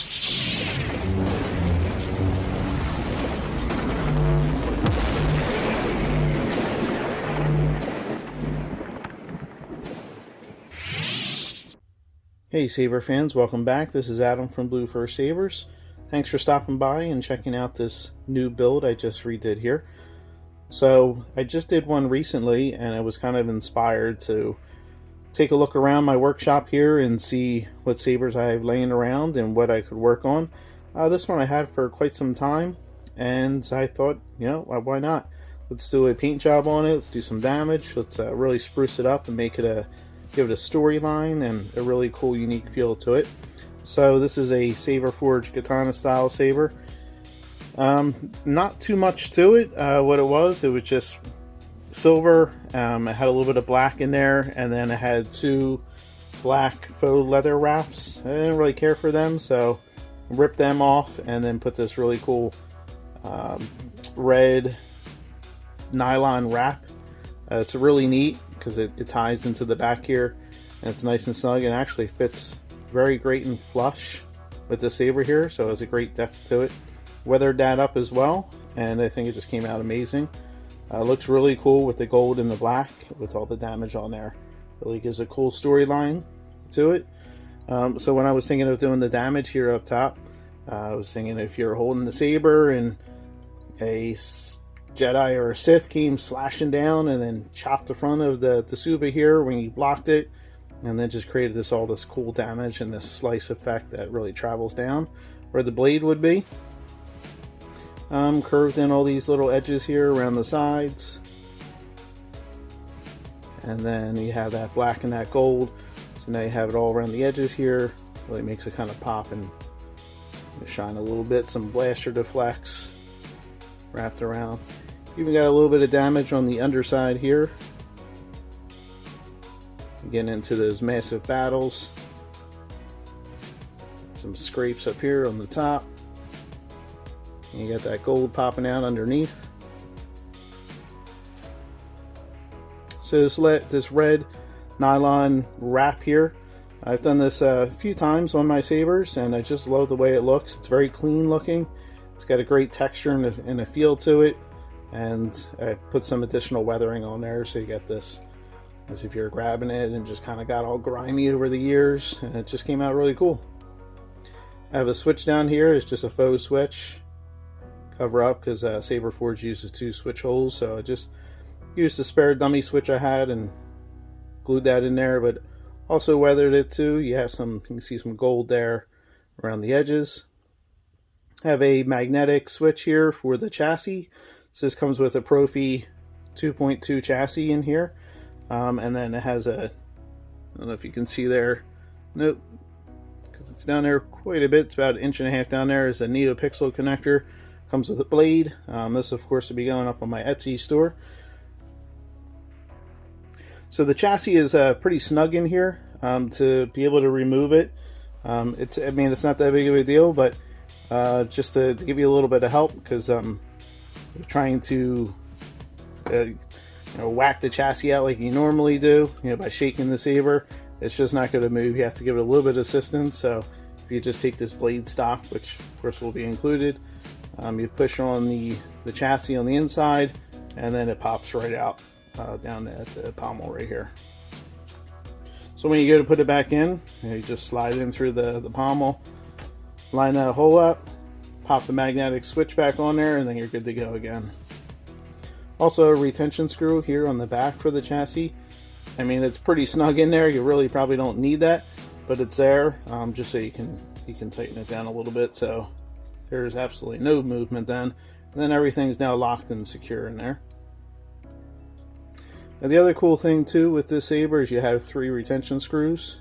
Hey Saber fans, welcome back. This is Adam from Blue Force Sabers. Thanks for stopping by and checking out this new build I just redid here. So I just did one recently and I was kind of inspired to take a look around my workshop here and see what sabers I have laying around and what I could work on. This one I had for quite some time and I thought, you know, why not? Let's do a paint job on it, let's do some damage, let's really spruce it up and make it give it a storyline and a really cool unique feel to it. So this is a Saberforge Katana style saber. Not too much to it. What it was just silver. It had a little bit of black in there, and then it had two black faux leather wraps. I didn't really care for them, so I ripped them off and then put this really cool red nylon wrap. It's really neat because it ties into the back here and it's nice and snug and actually fits very great and flush with the saber here, so it has a great depth to it. Weathered that up as well and I think it just came out amazing. Looks really cool with the gold and the black with all the damage on there. Really gives a cool storyline to it. So when I was thinking of doing the damage here up top, I was thinking if you're holding the saber and a Jedi or a Sith came slashing down and then chopped the front of the Tsuba here when you blocked it, and then just created all this cool damage and this slice effect that really travels down where the blade would be. Curved in all these little edges here around the sides, and then you have that black and that gold, so now you have it all around the edges here. Really makes it kind of pop and shine a little bit. Some blaster deflects wrapped around. Even got a little bit of damage on the underside here. Getting into those massive battles. Some scrapes up here on the top. And you got that gold popping out underneath. So this red nylon wrap here, I've done this a few times on my sabers and I just love the way it looks. It's very clean looking. It's got a great texture and a feel to it. And I put some additional weathering on there, so you get this as if you're grabbing it and just kind of got all grimy over the years, and it just came out really cool. I have a switch down here. It's just a faux switch. Cover up because Saberforge uses 2 switch holes, so I just used the spare dummy switch I had and glued that in there, but also weathered it too. You can see some gold there around the edges. I have a magnetic switch here for the chassis. So this comes with a Proffie 2.2 chassis in here, and then it has I don't know if you can see there, nope, because it's down there quite a bit, it's about 1.5 inches down there, is a Neopixel connector. Comes with a blade. This of course will be going up on my Etsy store. So the chassis is pretty snug in here to be able to remove it. It's not that big of a deal, but just to give you a little bit of help, because trying to whack the chassis out like you normally do, by shaking the saber, it's just not going to move. You have to give it a little bit of assistance. So if you just take this blade stock, which of course will be included, you push on the chassis on the inside and then it pops right out down at the pommel right here. So when you go to put it back in, you just slide it in through the pommel, line that hole up, pop the magnetic switch back on there, and then you're good to go again. Also a retention screw here on the back for the chassis. It's pretty snug in there. You really probably don't need that, but it's there just so you can tighten it down a little bit, so there's absolutely no movement then. And then everything's now locked and secure in there. Now the other cool thing too with this saber is you have 3 retention screws.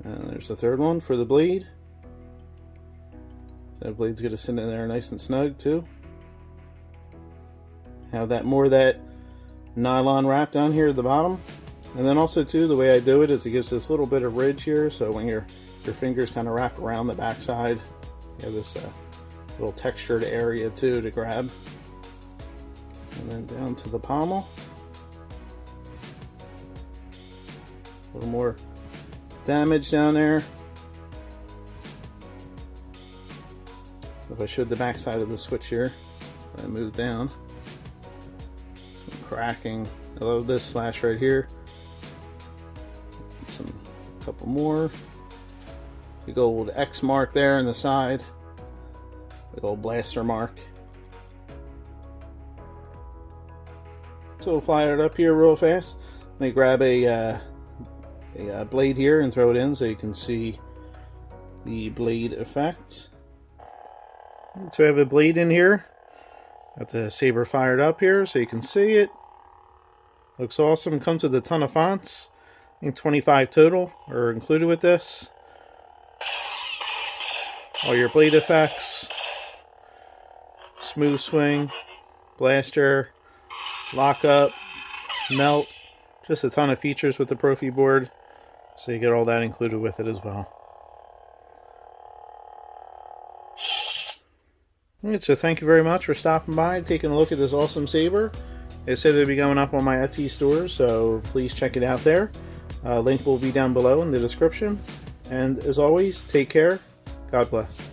And there's the third one for the blade. That blade's going to sit in there nice and snug too. Have that nylon wrap down here at the bottom. And then also too, the way I do it is it gives this little bit of ridge here, so when your fingers kind of wrap around the backside, you have this little textured area too to grab. And then down to the pommel. A little more damage down there. If I showed the back side of the switch here, I move down. Some cracking. I love this slash right here. A couple more. Big old X mark there on the side. Big old blaster mark. So we'll fire it up here real fast. Let me grab a blade here and throw it in so you can see the blade effect. So I have a blade in here. Got the saber fired up here so you can see it. Looks awesome. Comes with a ton of fonts. I think 25 total are included with this. All your blade effects. Smooth swing. Blaster. Lock up. Melt. Just a ton of features with the Proffie board. So you get all that included with it as well. Alright, so thank you very much for stopping by and taking a look at this awesome saber. They said it'll be going up on my Etsy store, so please check it out there. Link will be down below in the description. And as always, take care. God bless.